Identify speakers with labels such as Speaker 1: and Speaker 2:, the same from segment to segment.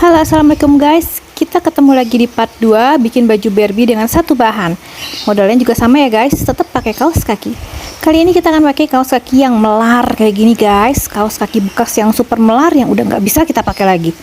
Speaker 1: Halo, assalamualaikum guys. Kita ketemu lagi di part 2 bikin baju Barbie dengan satu bahan. Modelnya juga sama ya guys, tetap pakai kaos kaki. Kali ini kita akan pakai kaos kaki yang melar kayak gini guys. Kaos kaki bekas yang super melar yang udah nggak bisa kita pakai lagi.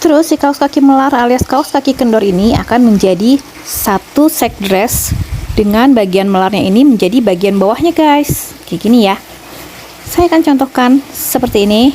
Speaker 1: Terus si kaos kaki melar alias kaos kaki kendor ini akan menjadi satu set dress dengan bagian melarnya ini menjadi bagian bawahnya guys. Kayak gini ya. Saya akan contohkan seperti ini.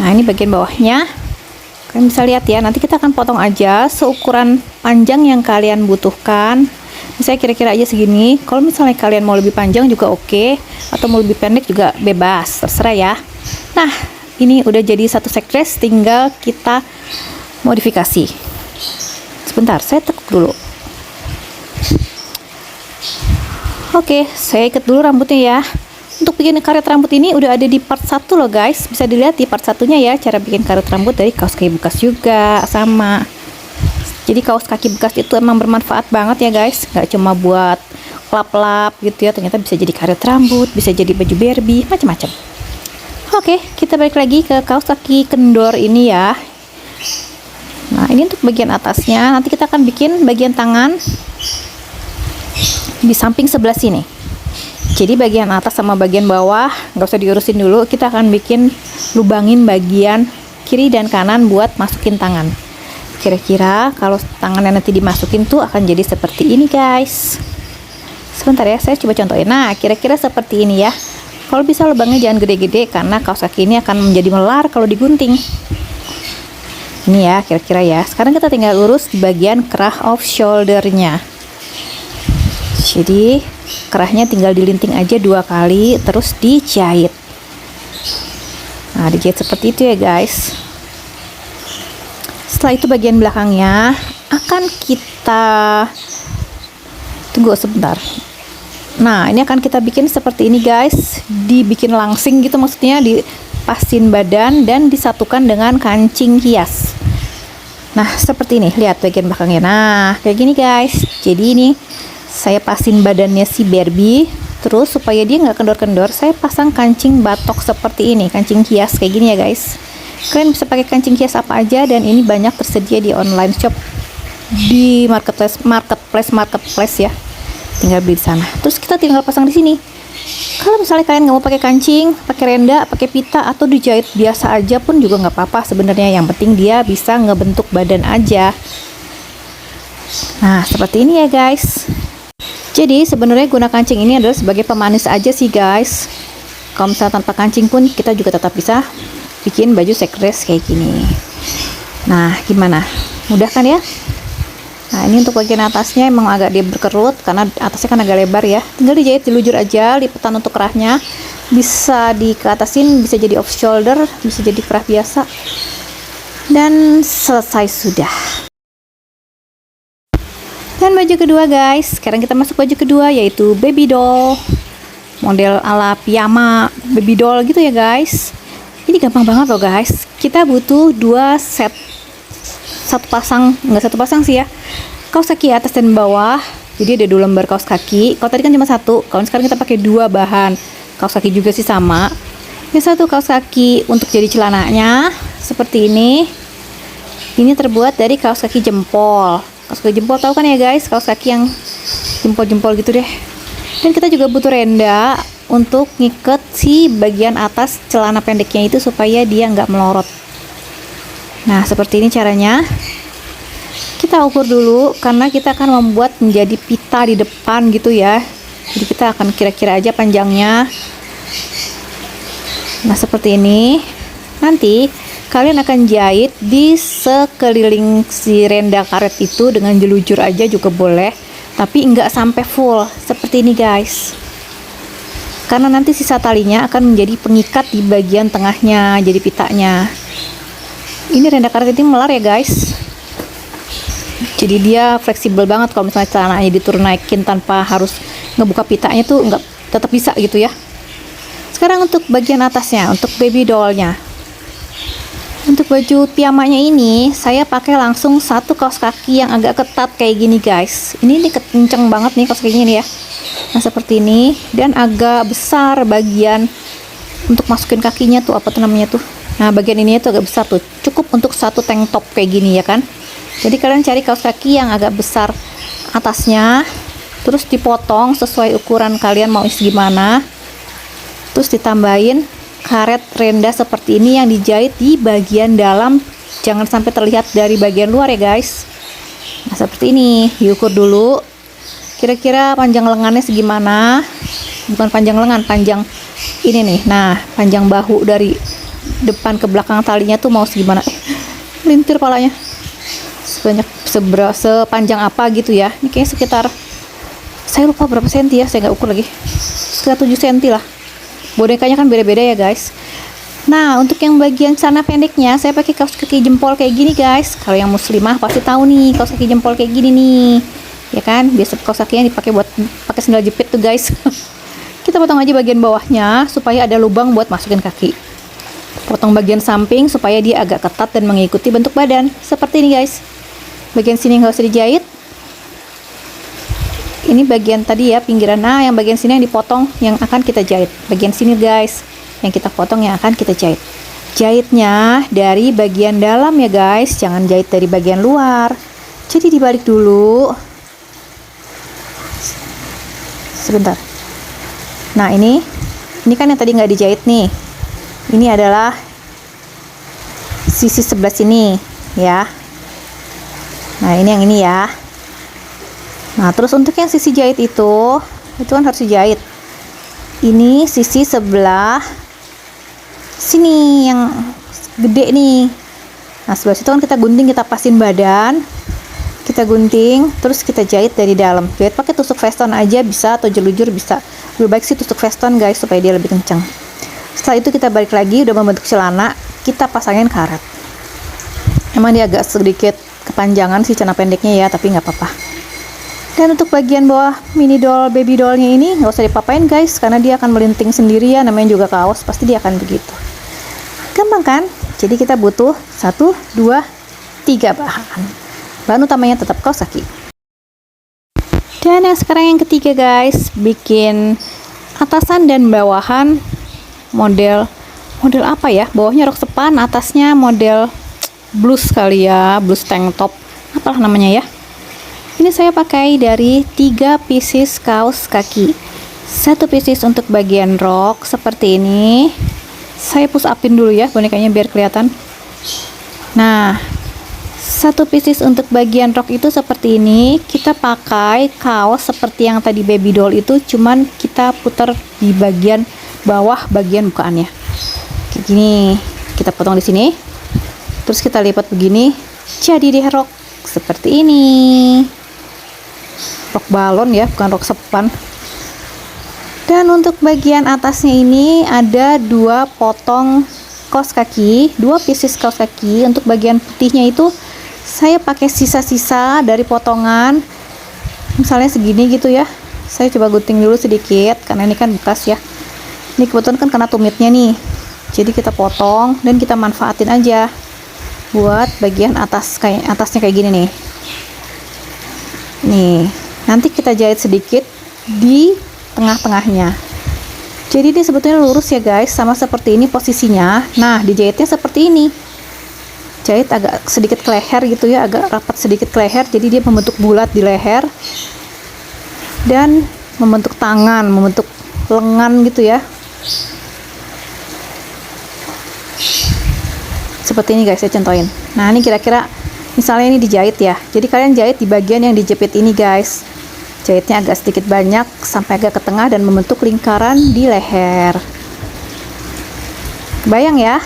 Speaker 1: Nah, ini bagian bawahnya. Kalian bisa lihat ya, nanti kita akan potong aja seukuran panjang yang kalian butuhkan. Misalnya kira-kira aja segini. Kalau misalnya kalian mau lebih panjang juga oke, atau mau lebih pendek juga bebas, terserah ya. Nah, ini udah jadi satu set dress, tinggal kita modifikasi. Sebentar, saya tekuk dulu. Oke, saya ikat dulu rambutnya ya. Untuk bikin karet rambut ini udah ada di part 1 loh guys. Bisa dilihat di part satunya ya, cara bikin karet rambut dari kaos kaki bekas juga sama. Jadi kaos kaki bekas itu emang bermanfaat banget ya guys. Nggak cuma buat lap-lap gitu ya, ternyata bisa jadi karet rambut, bisa jadi baju Barbie, macam-macam. Oke, kita balik lagi ke kaos kaki kendor ini ya. Nah, ini untuk bagian atasnya. Nanti kita akan bikin bagian tangan di samping sebelah sini. Jadi bagian atas sama bagian bawah nggak usah diurusin dulu, kita akan bikin lubangin bagian kiri dan kanan buat masukin tangan. Kira-kira kalau tangannya nanti dimasukin tuh akan jadi seperti ini guys. Sebentar ya, saya coba contohin. Nah, kira-kira seperti ini ya. Kalau bisa lubangnya jangan gede-gede karena kaos kaki ini akan menjadi melar kalau digunting. Ini ya kira-kira ya. Sekarang kita tinggal lurus di bagian kerah off shouldernya. Jadi kerahnya tinggal dilinting aja 2 kali terus dijahit. Nah, dijahit seperti itu ya guys. Setelah itu bagian belakangnya akan kita tunggu sebentar. Nah, ini akan kita bikin seperti ini guys, dibikin langsing gitu, maksudnya dipasin badan dan disatukan dengan kancing hias. Nah, seperti ini, lihat bagian belakangnya. Nah, kayak gini guys. Jadi ini saya pasin badannya si Barbie, terus supaya dia nggak kendor-kendor, saya pasang kancing batok seperti ini, kancing hias kayak gini ya guys. Kalian bisa pakai kancing hias apa aja, dan ini banyak tersedia di online shop, di marketplace ya. Tinggal beli di sana. Terus kita tinggal pasang di sini. Kalau misalnya kalian nggak mau pakai kancing, pakai renda, pakai pita, atau dijahit biasa aja pun juga nggak apa-apa sebenarnya. Yang penting dia bisa ngebentuk badan aja. Nah, seperti ini ya guys. Jadi sebenarnya guna kancing ini adalah sebagai pemanis aja sih guys. Kalau misalnya tanpa kancing pun kita juga tetap bisa bikin baju set dress kayak gini. Nah, gimana? Mudah kan ya? Nah, ini untuk bagian atasnya emang agak dia berkerut karena atasnya kan agak lebar ya. Tinggal dijahit, dilujur aja lipatan untuk kerahnya. Bisa dikeatasin, bisa jadi off shoulder, bisa jadi kerah biasa. Dan selesai sudah. Dan baju kedua guys, sekarang kita masuk baju kedua yaitu baby doll, model ala piyama baby doll gitu ya guys. Ini gampang banget loh guys. Kita butuh 2 set, satu pasang, nggak satu pasang sih ya, kaos kaki atas dan bawah. Jadi ada 2 lembar kaos kaki. Kalau tadi kan cuma 1, kalau sekarang kita pakai 2 bahan. Kaos kaki juga sih sama. Yang satu kaos kaki untuk jadi celananya seperti ini. Ini terbuat dari kaos kaki jempol. Kaos kaki jempol tahu kan ya guys, kaos kaki yang jempol-jempol gitu deh. Dan kita juga butuh renda untuk ngiket si bagian atas celana pendeknya itu supaya dia nggak melorot. Nah, seperti ini caranya. Kita ukur dulu karena kita akan membuat menjadi pita di depan gitu ya. Jadi kita akan kira-kira aja panjangnya. Nah, seperti ini. Nanti kalian akan jahit di sekeliling si renda karet itu dengan jelujur aja juga boleh, tapi enggak sampai full seperti ini guys, karena nanti sisa talinya akan menjadi pengikat di bagian tengahnya, jadi pitanya. Ini renda karet ini melar ya guys, jadi dia fleksibel banget. Kalau misalnya celananya diturun naikin tanpa harus ngebuka pitanya tuh enggak, tetap bisa gitu ya. Sekarang untuk bagian atasnya, untuk baby dollnya. Untuk baju piyamanya ini saya pakai langsung satu kaos kaki yang agak ketat kayak gini guys. Ini kenceng banget nih kaos kakinya nih ya. Nah, seperti ini, dan agak besar bagian untuk masukin kakinya tuh, apa tuh namanya tuh, Nah, bagian ini tuh agak besar tuh, cukup untuk satu tank top kayak gini ya kan. Jadi kalian cari kaos kaki yang agak besar atasnya, terus dipotong sesuai ukuran kalian mau isi gimana, terus ditambahin karet renda seperti ini yang dijahit di bagian dalam, jangan sampai terlihat dari bagian luar ya guys. Nah, seperti ini, diukur dulu kira-kira panjang lengannya segimana, bukan panjang lengan, panjang ini nih. Nah, panjang bahu dari depan ke belakang talinya tuh mau segimana, melintir palanya, sepanjang apa gitu ya. Ini kayaknya sekitar, saya lupa berapa senti ya, saya nggak ukur lagi, sekitar 7 senti lah. Bonekanya kan beda-beda ya guys. Nah, untuk yang bagian celana pendeknya saya pakai kaos kaki jempol kayak gini guys. Kalau yang muslimah pasti tahu nih kaos kaki jempol kayak gini nih, ya kan. Biasa kaos kaki yang dipakai buat pakai sandal jepit tuh guys. Kita potong aja bagian bawahnya supaya ada lubang buat masukin kaki. Potong bagian samping supaya dia agak ketat dan mengikuti bentuk badan seperti ini guys. Bagian sini nggak usah dijahit. Ini bagian tadi ya, pinggiran. Nah, yang bagian sini yang dipotong yang akan kita jahit. Bagian sini guys, yang kita potong yang akan kita jahit. Jahitnya dari bagian dalam ya guys, jangan jahit dari bagian luar. Jadi dibalik dulu. Sebentar. Nah, ini kan yang tadi nggak dijahit nih. Ini adalah sisi sebelah sini ya. Nah, ini yang ini ya. Nah, terus untuk yang sisi jahit itu kan harus dijahit. Ini sisi sebelah sini yang gede nih. Nah, sebelah situ kan kita gunting, kita pasin badan, kita gunting, terus kita jahit dari dalam. Jahit pakai tusuk veston aja bisa, atau jelujur bisa. Lebih baik sih tusuk veston guys, supaya dia lebih kencang. Setelah itu kita balik lagi, udah membentuk celana, kita pasangin karet. Emang dia agak sedikit kepanjangan sih celana pendeknya ya, tapi nggak apa-apa. Dan untuk bagian bawah mini doll, baby dollnya ini nggak usah dipapain guys, karena dia akan melinting sendiri ya, namanya juga kaos, pasti dia akan begitu. Gampang kan? Jadi kita butuh 1, 2, 3 bahan. Bahan utamanya tetap kaos kaki. Dan yang sekarang yang ketiga guys, bikin atasan dan bawahan model apa ya? Bawahnya rok sepan, atasnya model blus kali ya, blus tank top, apalah namanya ya. Ini saya pakai dari 3 pieces kaos kaki. 1 pieces untuk bagian rok seperti ini. Saya push upin dulu ya bonekanya biar kelihatan. Nah, 1 pieces untuk bagian rok itu seperti ini. Kita pakai kaos seperti yang tadi baby doll itu, cuman kita putar di bagian bawah bagian bukaannya. Kayak gini. Kita potong di sini. Terus kita lipat begini. Jadi deh rok seperti ini. Rok balon ya, bukan rok sepan. Dan untuk bagian atasnya ini ada 2 potong kaos kaki, 2 pieces kaos kaki. Untuk bagian putihnya itu saya pakai sisa-sisa dari potongan, misalnya segini gitu ya. Saya coba gunting dulu sedikit karena ini kan bekas ya. Ini kebetulan kan kena tumitnya nih, jadi kita potong dan kita manfaatin aja buat bagian atas, kayak atasnya kayak gini nih. Nih, nanti kita jahit sedikit di tengah-tengahnya. Jadi ini sebetulnya lurus ya guys, sama seperti ini posisinya. Nah, dijahitnya seperti ini. Jahit agak sedikit ke leher gitu ya, agak rapat sedikit ke leher, jadi dia membentuk bulat di leher dan membentuk tangan, membentuk lengan gitu ya. Seperti ini guys, saya contohin. Nah, ini kira-kira misalnya ini dijahit ya, jadi kalian jahit di bagian yang dijepit ini guys. Jahitnya agak sedikit banyak sampai agak ke tengah dan membentuk lingkaran di leher. Bayang ya?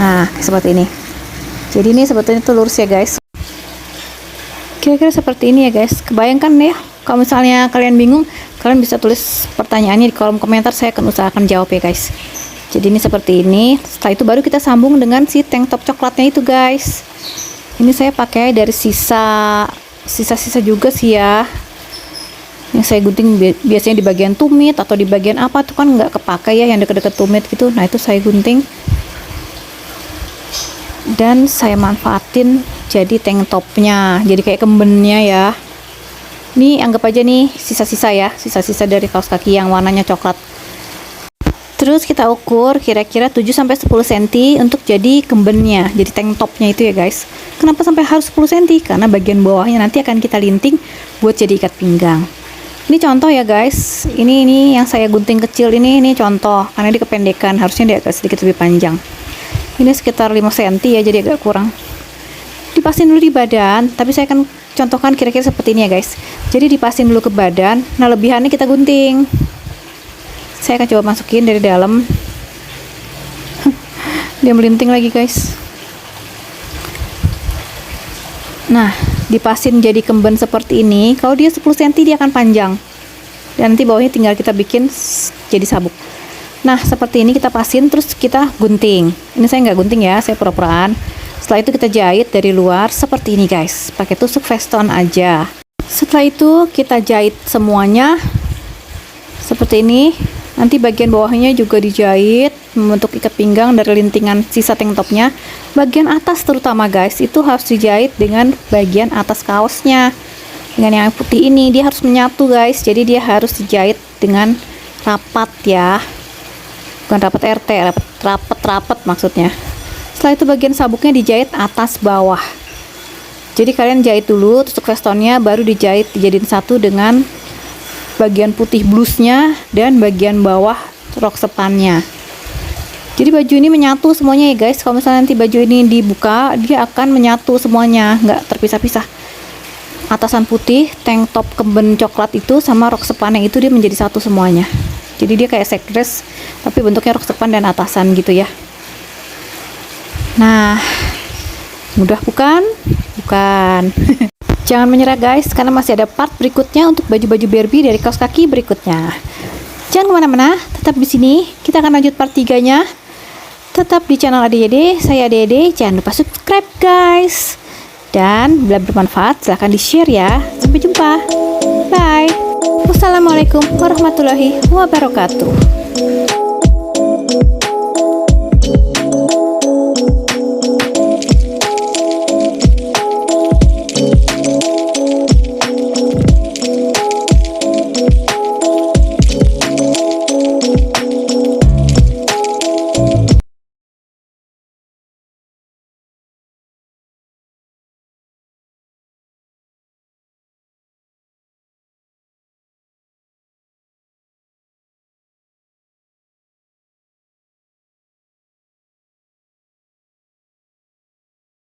Speaker 1: Nah, seperti ini. Jadi ini sebetulnya tuh lurus ya guys. Kira-kira seperti ini ya guys. Kebayangkan ya? Kalau misalnya kalian bingung, kalian bisa tulis pertanyaannya di kolom komentar, saya akan usahakan jawab ya guys. Jadi ini seperti ini. Setelah itu baru kita sambung dengan si tank top coklatnya itu guys. Ini saya pakai dari sisa juga sih ya, yang saya gunting biasanya di bagian tumit atau di bagian apa tuh kan nggak kepakai ya, yang deket-deket tumit gitu. Nah, itu saya gunting dan saya manfaatin jadi tank topnya, jadi kayak kembennya ya. Ini anggap aja nih sisa-sisa ya, sisa-sisa dari kaos kaki yang warnanya coklat. Terus kita ukur kira-kira 7-10 cm untuk jadi kembennya, jadi tank topnya itu ya guys. Kenapa sampai harus 10 cm? Karena bagian bawahnya nanti akan kita linting buat jadi ikat pinggang. Ini contoh ya guys. Ini yang saya gunting kecil ini contoh, karena dia kependekan, harusnya dia agak sedikit lebih panjang. Ini sekitar 5 cm ya, jadi agak kurang. Dipasin dulu di badan, tapi saya akan contohkan kira-kira seperti ini ya guys. Jadi dipasin dulu ke badan, nah lebihannya kita gunting. Saya akan coba masukin dari dalam. Dia melinting lagi guys. Nah, dipasin jadi kemben seperti ini. Kalau dia 10 cm dia akan panjang. Dan nanti bawahnya tinggal kita bikin jadi sabuk. Nah, seperti ini kita pasin, terus kita gunting. Ini saya nggak gunting ya, saya pura-puraan. Setelah itu kita jahit dari luar seperti ini guys, pakai tusuk Veston aja. Setelah itu kita jahit semuanya seperti ini. Nanti bagian bawahnya juga dijahit membentuk ikat pinggang dari lintingan sisa tank topnya. Bagian atas terutama guys, itu harus dijahit dengan bagian atas kaosnya. Dengan yang putih ini, dia harus menyatu guys. Jadi dia harus dijahit dengan rapat ya. Bukan rapat RT, rapat maksudnya. Setelah itu bagian sabuknya dijahit atas bawah. Jadi kalian jahit dulu tusuk Vestonnya, baru dijadiin satu dengan bagian putih blusnya dan bagian bawah rok sepannya. Jadi baju ini menyatu semuanya ya guys. Kalau misalnya nanti baju ini dibuka, dia akan menyatu semuanya, nggak terpisah-pisah. Atasan putih, tank top kemben coklat itu sama rok sepannya itu dia menjadi satu semuanya. Jadi dia kayak set dress, tapi bentuknya rok sepan dan atasan gitu ya. Nah, mudah bukan? Bukan. Jangan menyerah guys, karena masih ada part berikutnya untuk baju-baju Barbie dari kaos kaki berikutnya. Jangan kemana-mana, tetap di sini. Kita akan lanjut part 3-nya. Tetap di channel Ade-Ade, saya Ade-Ade. Jangan lupa subscribe guys. Dan bila bermanfaat, silahkan di-share ya. Sampai jumpa. Bye. Wassalamualaikum warahmatullahi wabarakatuh.